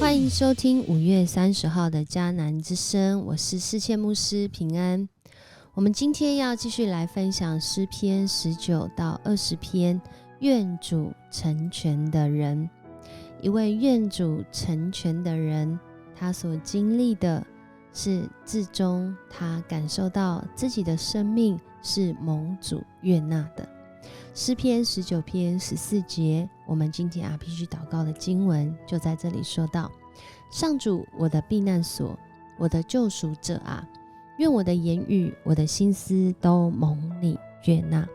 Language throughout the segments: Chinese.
欢迎收听5月30号的迦南之声，我是世界牧师平安。我们今天要继续来分享诗篇19到20篇，愿主成全的人。一位愿主成全的人，他所经历的是至终他感受到自己的生命是蒙主悦纳的。诗篇19篇14节，我们今天RPG 祷告的经文就在这里说到：上主，我的避难所，我的救赎者啊，愿我的言语，我的心思都蒙你悦纳。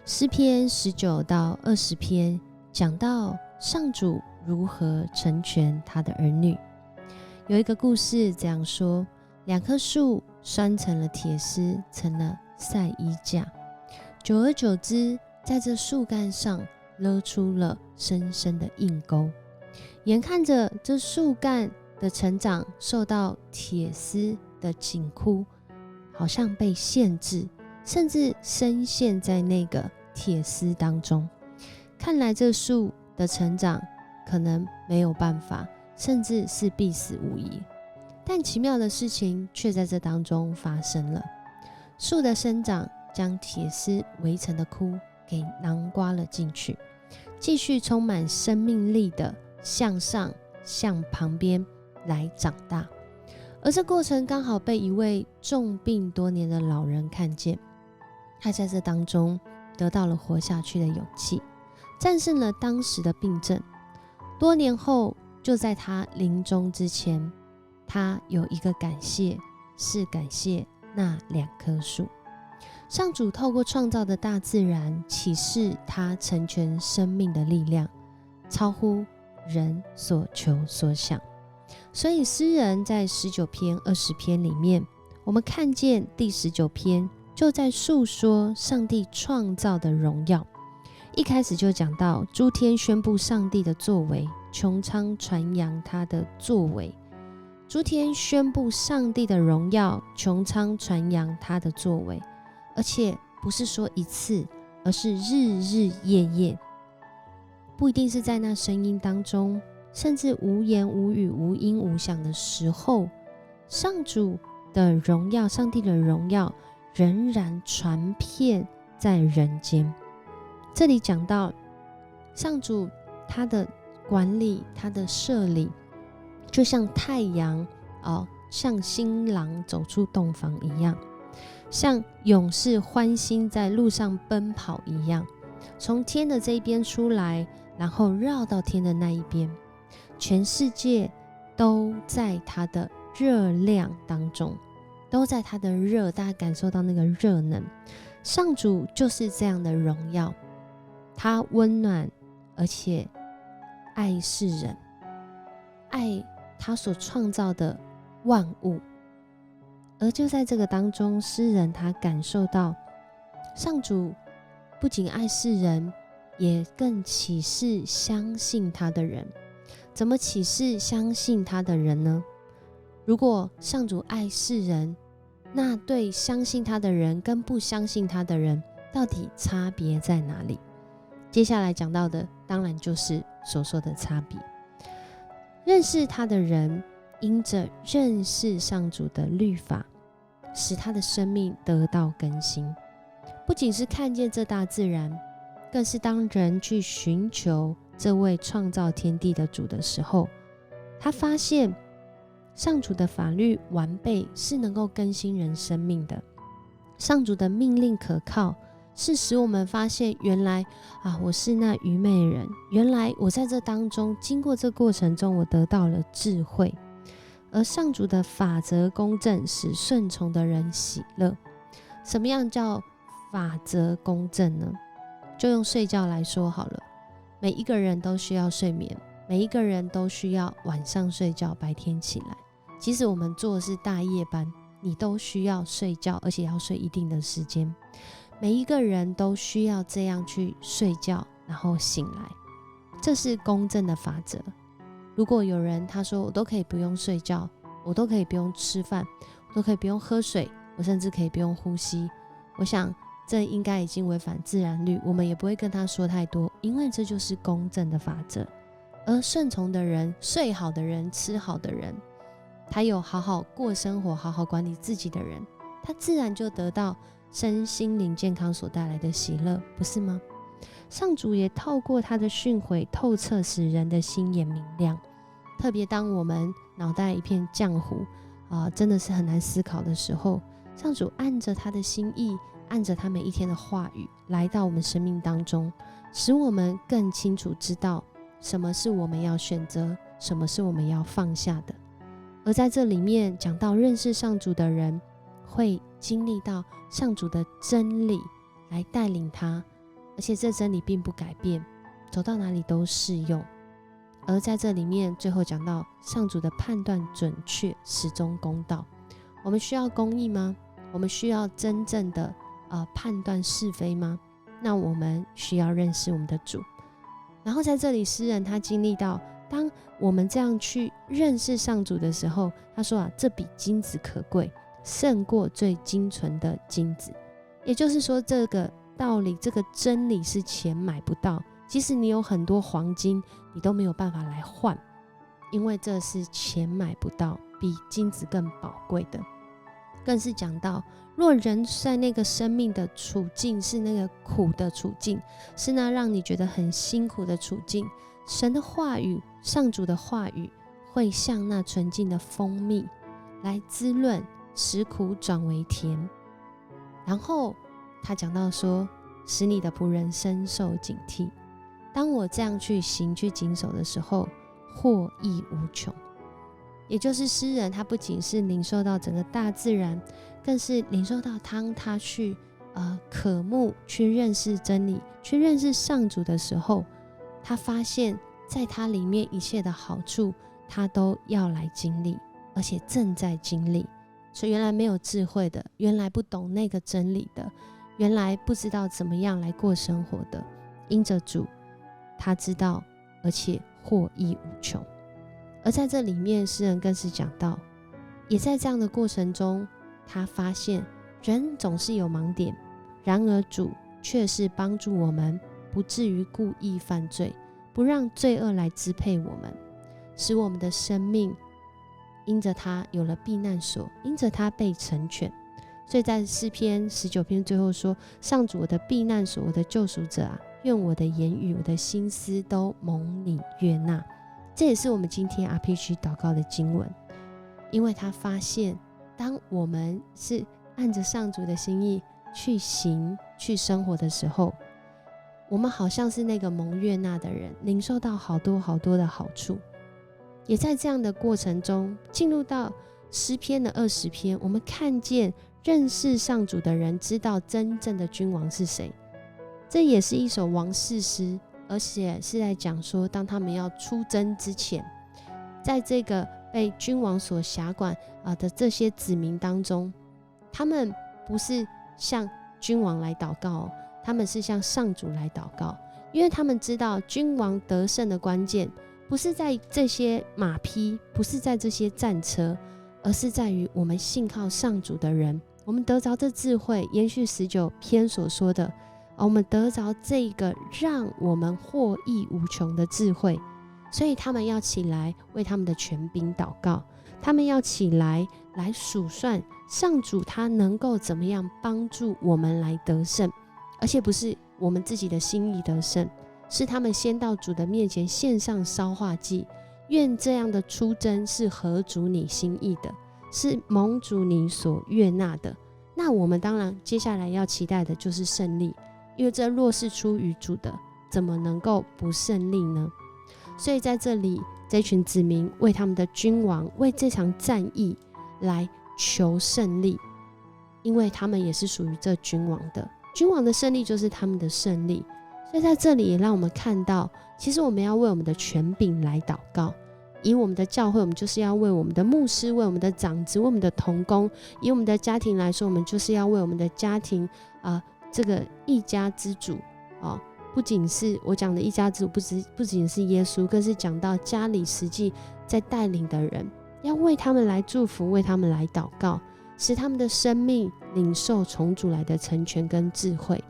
诗篇19到20篇讲到上主如何成全他的儿女。有一个故事这样说：2棵树拴成了铁丝，成了晒衣架，久而久之，在这树干上勒出了深深的印沟。眼看着这树干的成长受到铁丝的紧箍，好像被限制，甚至深陷在那个铁丝当中。看来这树的成长可能没有办法，甚至是必死无疑。但奇妙的事情却在这当中发生了。树的生长将铁丝围成的箍给囊括了进去，继续充满生命力的向上向旁边来长大。而这过程刚好被一位重病多年的老人看见，他在这当中得到了活下去的勇气，战胜了当时的病症。多年后，就在他临终之前，他有一个感谢，是感谢那2棵树。上主透过创造的大自然启示他成全生命的力量，超乎人所求所想。所以诗人在19篇20篇里面，我们看见第19篇就在述说上帝创造的荣耀。一开始就讲到诸天宣布上帝的作为，穹苍传扬他的作为。诸天宣布上帝的荣耀，穹苍传扬他的作为，而且不是说一次，而是日日夜夜。不一定是在那声音当中，甚至无言无语无音无响的时候，上主的荣耀，上帝的荣耀仍然传遍在人间。这里讲到上主他的管理，他的设立，就像太阳像新郎走出洞房一样，像勇士欢欣在路上奔跑一样，从天的这一边出来，然后绕到天的那一边。全世界都在他的热量当中，都在他的热，大家感受到那个热能。上主就是这样的荣耀，他温暖而且爱世人，爱他所创造的万物。而就在这个当中，诗人他感受到上主不仅爱世人，也更启示相信他的人。怎么启示相信他的人呢？如果上主爱世人，那对相信他的人跟不相信他的人到底差别在哪里？接下来讲到的当然就是所说的差别。认识他的人因着认识上主的律法，使他的生命得到更新。不仅是看见这大自然，更是当人去寻求这位创造天地的主的时候，他发现上主的法律完备，是能够更新人生命的。上主的命令可靠，是使我们发现原来我是那愚昧人，原来我在这当中经过这过程中，我得到了智慧。而上主的法则公正，使顺从的人喜乐。什么样叫法则公正呢？就用睡觉来说好了，每一个人都需要睡眠，每一个人都需要晚上睡觉，白天起来。即使我们做的是大夜班，你都需要睡觉，而且要睡一定的时间。每一个人都需要这样去睡觉，然后醒来，这是公正的法则。如果有人他说我都可以不用睡觉，我都可以不用吃饭，我都可以不用喝水，我甚至可以不用呼吸，我想这应该已经违反自然律，我们也不会跟他说太多，因为这就是公正的法则。而顺从的人、睡好的人、吃好的人，他有好好过生活、好好管理自己的人，他自然就得到身心灵健康所带来的喜乐，不是吗？上主也透过他的训诲透彻，使人的心眼明亮。特别当我们脑袋一片浆糊真的是很难思考的时候，上主按着他的心意，按着他每一天的话语来到我们生命当中，使我们更清楚知道什么是我们要选择，什么是我们要放下的。而在这里面讲到认识上主的人会经历到上主的真理来带领他，而且这真理并不改变，走到哪里都适用。而在这里面最后讲到上主的判断准确，始终公道。我们需要公义吗？我们需要真正的判断是非吗？那我们需要认识我们的主。然后在这里诗人他经历到，当我们这样去认识上主的时候，他说这比金子可贵，胜过最精纯的金子。也就是说，这个道理，这个真理是钱买不到，即使你有很多黄金，你都没有办法来换，因为这是钱买不到，比金子更宝贵的。更是讲到，若人在那个生命的处境是那个苦的处境，是那让你觉得很辛苦的处境，神的话语，上主的话语会像那纯净的蜂蜜来滋润，使苦转为甜。然后他讲到说，使你的仆人深受警惕。当我这样去行去谨守的时候，获益无穷。也就是诗人他不仅是领受到整个大自然，更是领受到当他去渴慕去认识真理，去认识上主的时候，他发现在他里面一切的好处他都要来经历，而且正在经历。所以原来没有智慧的，原来不懂那个真理的，原来不知道怎么样来过生活的，因着主他知道，而且获益无穷。而在这里面诗人更是讲到，也在这样的过程中，他发现人总是有盲点，然而主却是帮助我们不至于故意犯罪，不让罪恶来支配我们，使我们的生命因着他有了避难所，因着他被成全。所以在诗篇19篇最后说，上主我的避难所，我的救赎者愿我的言语，我的心思都蒙你悦纳。这也是我们今天 RPG 祷告的经文。因为他发现当我们是按着上主的心意去行去生活的时候，我们好像是那个蒙悦纳的人，领受到好多好多的好处。也在这样的过程中进入到诗篇的20篇，我们看见认识上主的人知道真正的君王是谁。这也是一首王士诗，而且是在讲说，当他们要出征之前，在这个被君王所辖管的这些子民当中，他们不是向君王来祷告他们是向上主来祷告。因为他们知道君王得胜的关键不是在这些马匹，不是在这些战车，而是在于我们信靠上主的人，我们得着这智慧，延续19篇所说的我们得着这个让我们获益无穷的智慧。所以他们要起来为他们的权柄祷告，他们要起来数算上主他能够怎么样帮助我们来得胜，而且不是我们自己的心意得胜，是他们先到主的面前献上烧化祭，愿这样的出征是合主你心意的，是蒙主你所悦纳的。那我们当然接下来要期待的就是胜利，因为这若是出于主的，怎么能够不胜利呢？所以在这里，这群子民为他们的君王，为这场战役来求胜利，因为他们也是属于这君王的，君王的胜利就是他们的胜利。所以在这里也让我们看到，其实我们要为我们的权柄来祷告。以我们的教会，我们就是要为我们的牧师，为我们的长子，为我们的同工；以我们的家庭来说，我们就是要为我们的家庭这个一家之主不仅是我讲的一家之主，不仅是耶稣，更是讲到家里实际在带领的人，要为他们来祝福，为他们来祷告，使他们的生命领受从主来的成全跟智慧。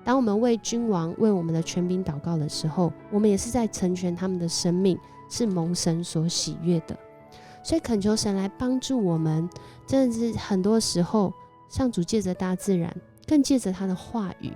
当我们为君王、为我们的权柄祷告的时候，我们也是在成全他们的生命，是蒙神所喜悦的。所以恳求神来帮助我们，真的是很多时候上主借着大自然，更借着他的话语，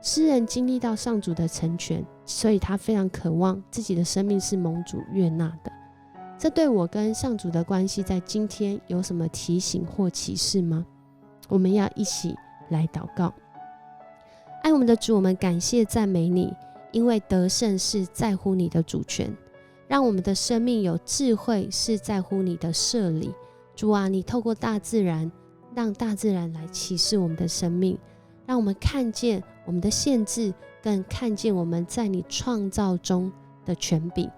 诗人经历到上主的成全，所以他非常渴望自己的生命是蒙主悦纳的。这对我跟上主的关系在今天有什么提醒或启示吗？我们要一起来祷告。爱我们的主，我们感谢赞美你，因为得胜是在乎你的主权，让我们的生命有智慧是在乎你的设立。主啊，你透过大自然，让大自然来启示我们的生命，让我们看见我们的限制，更看见我们在你创造中的权柄，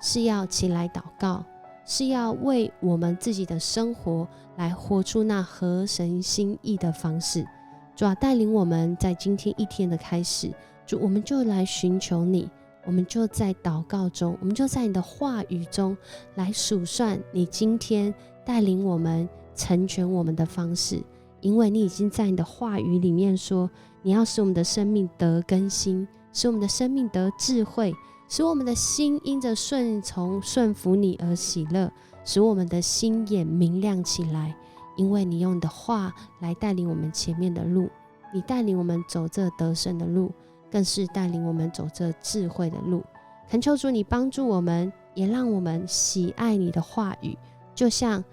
是要起来祷告，是要为我们自己的生活来活出那合神心意的方式。主啊，带领我们在今天一天的开始，主，我们就来寻求你，我们就在祷告中，我们就在你的话语中来数算你今天带领我们成全我们的方式。因为你已经在你的话语里面说，你要使我们的生命得更新，使我们的生命得智慧，使我们的心因着顺从顺服你而喜乐，使我们的心眼明亮起来。因为你用你的话来带领我们前面的路，你带领我们走这得胜的路，更是带领我们走这智慧的路。恳求主你帮助我们，也让我们喜爱你的话语，就像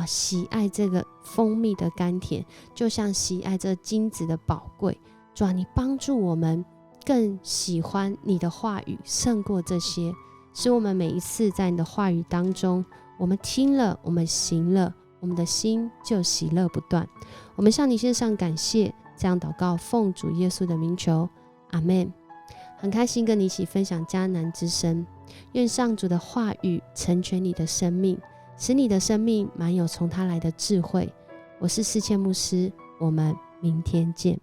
喜爱这个蜂蜜的甘甜，就像喜爱这金子的宝贵。主啊，你帮助我们更喜欢你的话语胜过这些，使我们每一次在你的话语当中，我们听了，我们行了，我们的心就喜乐不断。我们向你献上感谢，这样祷告奉主耶稣的名求，阿们。很开心跟你一起分享迦南之声，愿上主的话语成全你的生命，使你的生命满有从他来的智慧。我是世界牧师，我们明天见。